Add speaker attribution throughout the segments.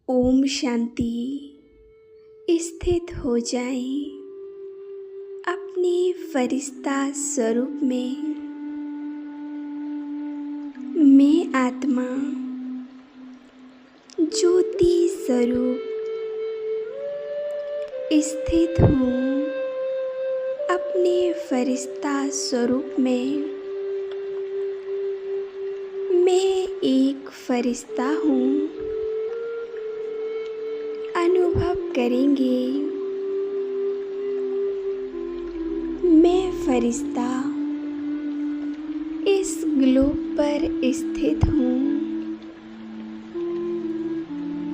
Speaker 1: ओम शांति। स्थित हो जाएं अपने फरिश्ता स्वरूप में। मैं आत्मा ज्योति स्वरूप स्थित हूँ अपने फरिश्ता स्वरूप में। मैं एक फरिश्ता हूँ। अनुभव करेंगे मैं फरिश्ता इस ग्लोब पर स्थित हूँ।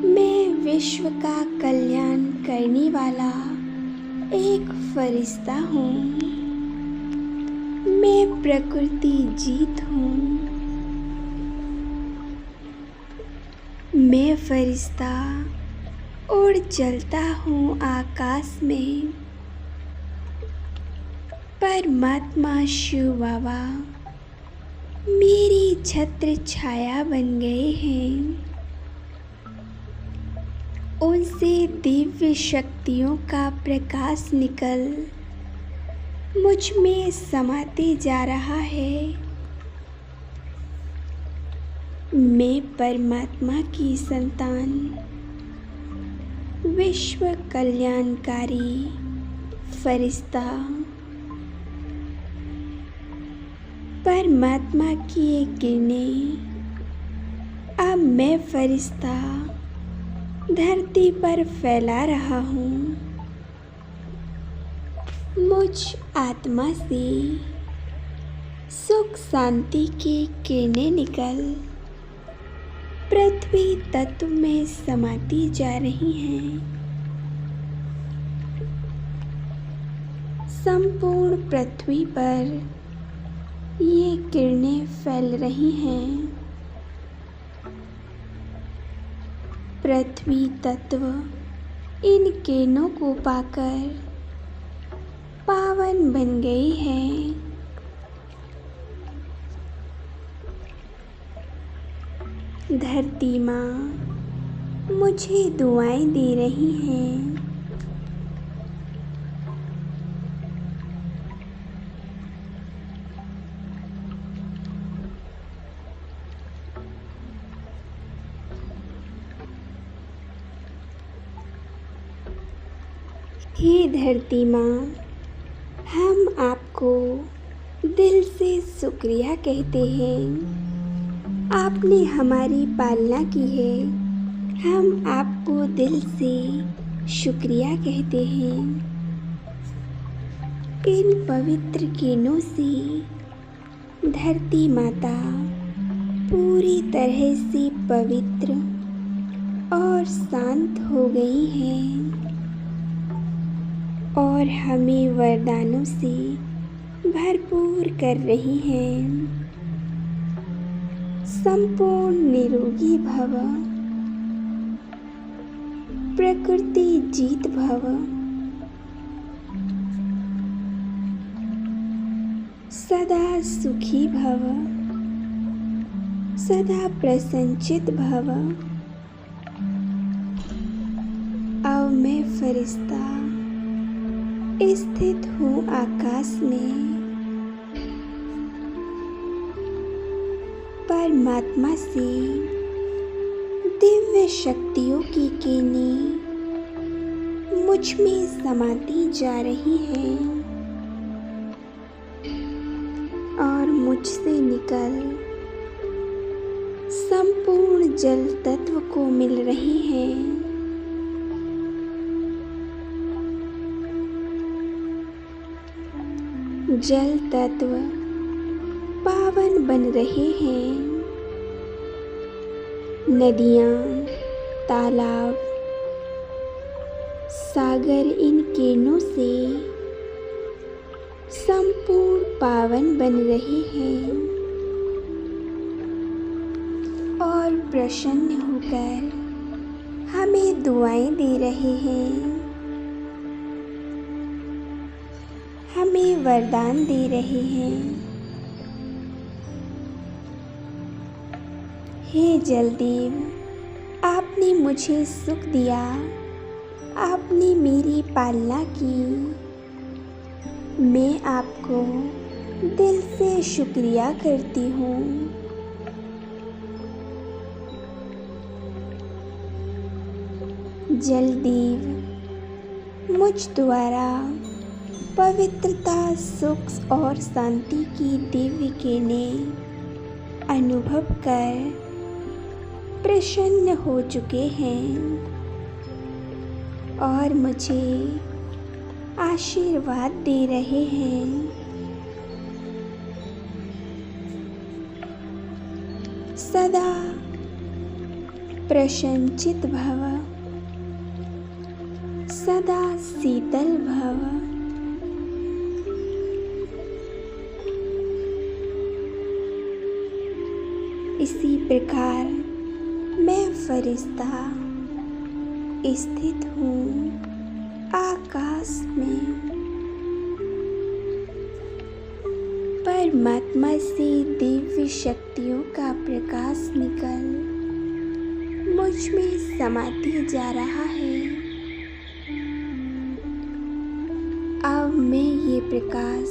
Speaker 1: मैं विश्व का कल्याण करने वाला एक फरिश्ता हूँ। मैं प्रकृति जीत हूँ। मैं फरिश्ता और चलता हूँ आकाश में। परमात्मा शिव बाबा मेरी छत्र छाया बन गए हैं। उनसे दिव्य शक्तियों का प्रकाश निकल मुझ में समाते जा रहा है। मैं परमात्मा की संतान, विश्व कल्याणकारी फरिश्ता, परमात्मा की ये किरणें अब मैं फरिश्ता धरती पर फैला रहा हूँ। मुझ आत्मा से सुख शांति की किरणें निकल पृथ्वी तत्व में समाती जा रही हैं। संपूर्ण पृथ्वी पर ये किरणें फैल रही हैं। पृथ्वी तत्व इन किरणों को पाकर पावन बन गई है। धरती माँ मुझे दुआएं दे रही हैं। हे धरती माँ, हम आपको दिल से शुक्रिया कहते हैं। आपने हमारी पालना की है। हम आपको दिल से शुक्रिया कहते हैं। इन पवित्र किरणों से धरती माता पूरी तरह से पवित्र और शांत हो गई है और हमें वरदानों से भरपूर कर रही हैं। संपूर्ण निरोगी भव, प्रकृति जीत भव, सदा सुखी भव, सदा प्रसन्नचित भव। अब मैं फरिश्ता स्थित हूँ आकाश में। परमात्मा से दिव्य शक्तियों की किरणें मुझ में समाती जा रही हैं और मुझसे निकल संपूर्ण जल तत्व को मिल रही हैं। जल तत्व पावन बन रहे हैं। नदियाँ, तालाब, सागर इन किरणों से संपूर्ण पावन बन रहे हैं और प्रसन्न होकर हमें दुआएं दे रहे हैं। हमें वरदान दे रहे हैं। हे जलदेव, आपने मुझे सुख दिया, आपने मेरी पालना की। मैं आपको दिल से शुक्रिया करती हूँ। जलदेव मुझ द्वारा पवित्रता, सुख और शांति की दिव्य किरणें अनुभव कर प्रसन्न हो चुके हैं और मुझे आशीर्वाद दे रहे हैं। सदा प्रसन्नचित भव, सदा शीतल भव। इसी प्रकार मैं फरिश्ता स्थित हूँ आकाश में। परमात्मा से दिव्य शक्तियों का प्रकाश निकल मुझ में समाते जा रहा है। अब मैं ये प्रकाश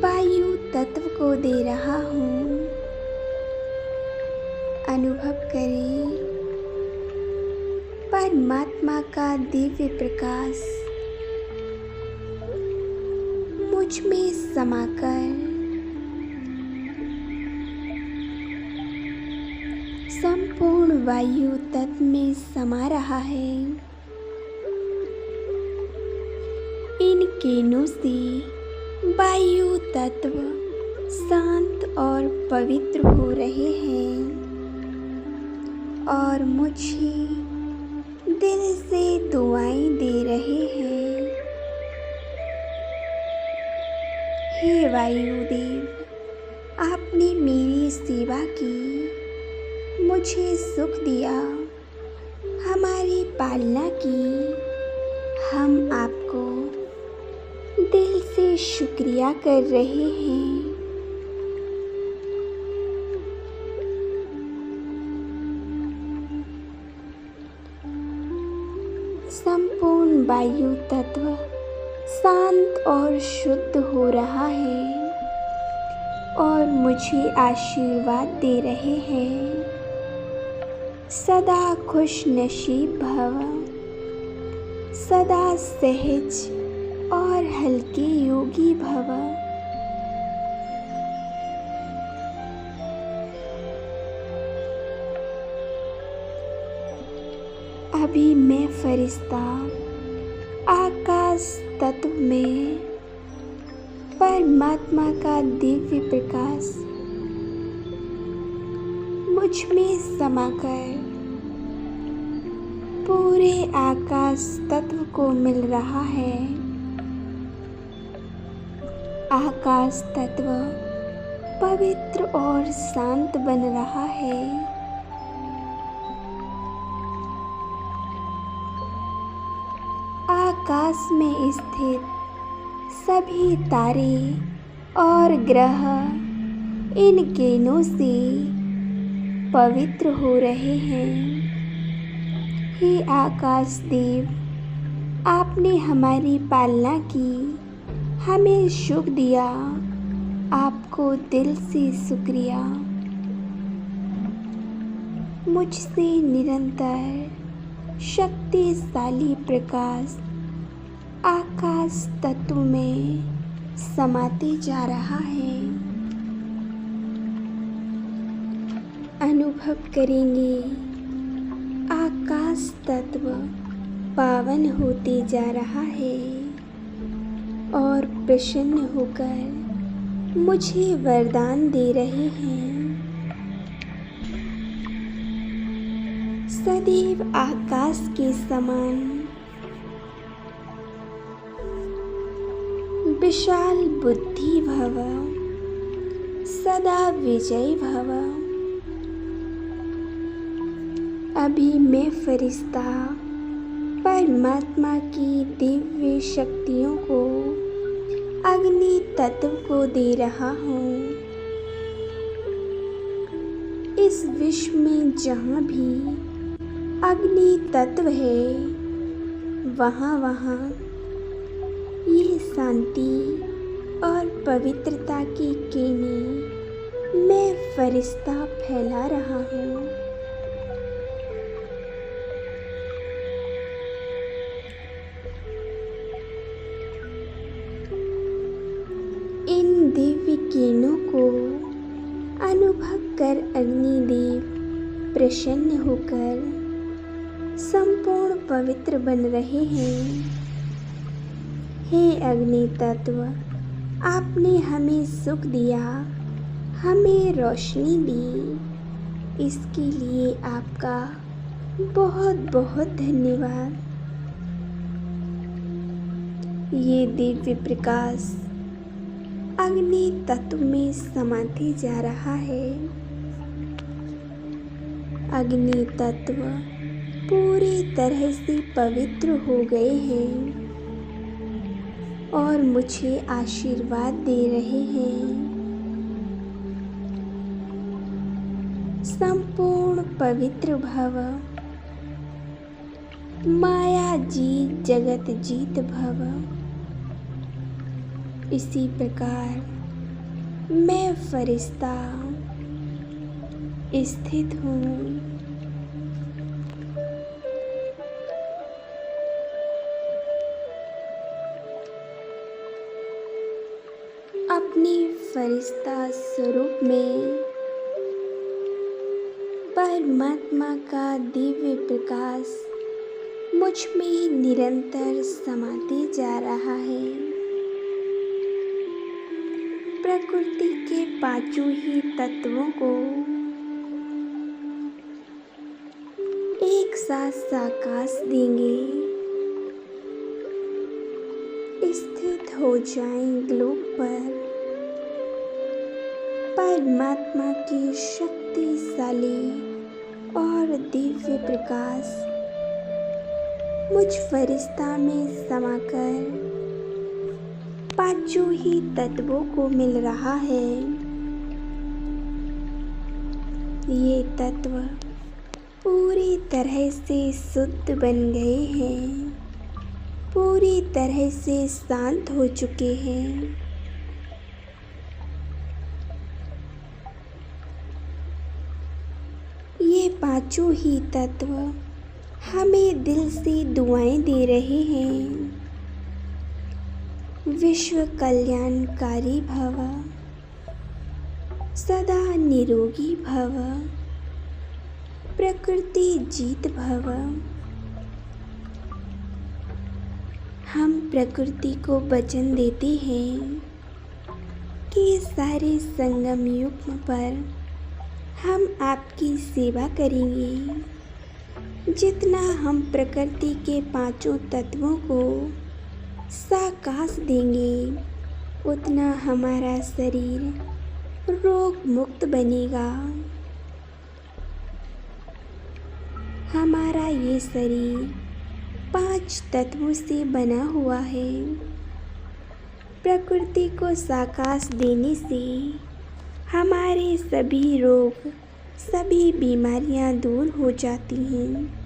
Speaker 1: वायु तत्व को दे रहा हूँ। अनुभव करें परमात्मा का दिव्य प्रकाश मुझ में समाकर संपूर्ण वायु तत्व में समा रहा है। इन किरणों से वायु तत्व शांत और पवित्र हो रहे हैं और मुझे दिल से दुआएं दे रहे हैं। हे वायुदेव, आपने मेरी सेवा की, मुझे सुख दिया, हमारी पालना की। हम आपको दिल से शुक्रिया कर रहे हैं। संपूर्ण वायु तत्व शांत और शुद्ध हो रहा है और मुझे आशीर्वाद दे रहे हैं। सदा खुश नसीब भव, सदा सहज और हल्के योगी भव। अभी मैं फरिश्ता आकाश तत्व में परमात्मा का दिव्य प्रकाश मुझ में समाकर पूरे आकाश तत्व को मिल रहा है। आकाश तत्व पवित्र और शांत बन रहा है। आकाश में स्थित सभी तारे और ग्रह इन किरणों से पवित्र हो रहे हैं। हे आकाश देव, आपने हमारी पालना की, हमें सुख दिया, आपको दिल से शुक्रिया। मुझसे निरंतर शक्तिशाली प्रकाश आकाश तत्व में समाते जा रहा है। अनुभव करेंगे आकाश तत्व पावन होते जा रहा है और प्रसन्न होकर मुझे वरदान दे रहे हैं। सदैव आकाश के समान विशाल बुद्धि भव, सदा विजयी भव। अभी मैं फरिश्ता परमात्मा की दिव्य शक्तियों को, अग्नि तत्व को दे रहा हूँ। इस विश्व में जहाँ भी अग्नि तत्व है, वहाँ वहाँ ये शांति और पवित्रता की किरणें मैं फरिश्ता फैला रहा हूँ। इन दिव्य किरणों को अनुभव कर अग्निदेव प्रसन्न होकर संपूर्ण पवित्र बन रहे हैं। हे अग्नि तत्व, आपने हमें सुख दिया, हमें रोशनी दी, इसके लिए आपका बहुत बहुत धन्यवाद। ये दिव्य प्रकाश अग्नि तत्व में समाते जा रहा है। अग्नि तत्व पूरी तरह से पवित्र हो गए हैं और मुझे आशीर्वाद दे रहे हैं। संपूर्ण पवित्र भव, माया जीत जगत जीत भव। इसी प्रकार मैं फरिश्ता स्थित हूँ। अपने फरिश्ता स्वरूप में परमात्मा का दिव्य प्रकाश मुझ में निरंतर समाते जा रहा है। प्रकृति के पांचों ही तत्वों को एक साथ साकाश देंगे, स्थित हो जाएं ग्लोब पर। परमात्मा की शक्तिशाली और दिव्य प्रकाश मुझ फरिश्ता में समाकर पांचों ही तत्वों को मिल रहा है। ये तत्व पूरी तरह से शुद्ध बन गए हैं, पूरी तरह से शांत हो चुके हैं। ये पांचों ही तत्व हमें दिल से दुआएं दे रहे हैं। विश्व कल्याणकारी भव, सदा निरोगी भव, प्रकृति जीत भव। हम प्रकृति को वचन देते हैं कि सारे संगम युग पर हम आपकी सेवा करेंगे। जितना हम प्रकृति के पांचों तत्वों को साकाश देंगे, उतना हमारा शरीर रोग मुक्त बनेगा। हमारा ये शरीर 5 तत्वों से बना हुआ है। प्रकृति को साकाश देने से हमारे सभी रोग, सभी बीमारियां दूर हो जाती हैं।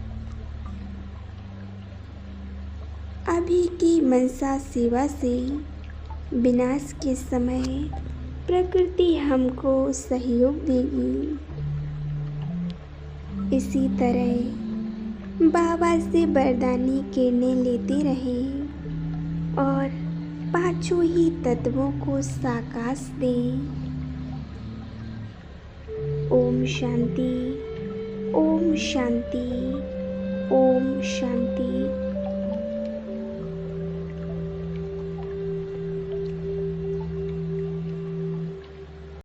Speaker 1: अभी की मनसा सेवा से विनाश के समय प्रकृति हमको सहयोग देगी। इसी तरह बाबा से वरदानी किरणें लेते रहें और पांचों ही तत्वों को साकाश दें। ओम शांति, ओम शांति, ओम शांति।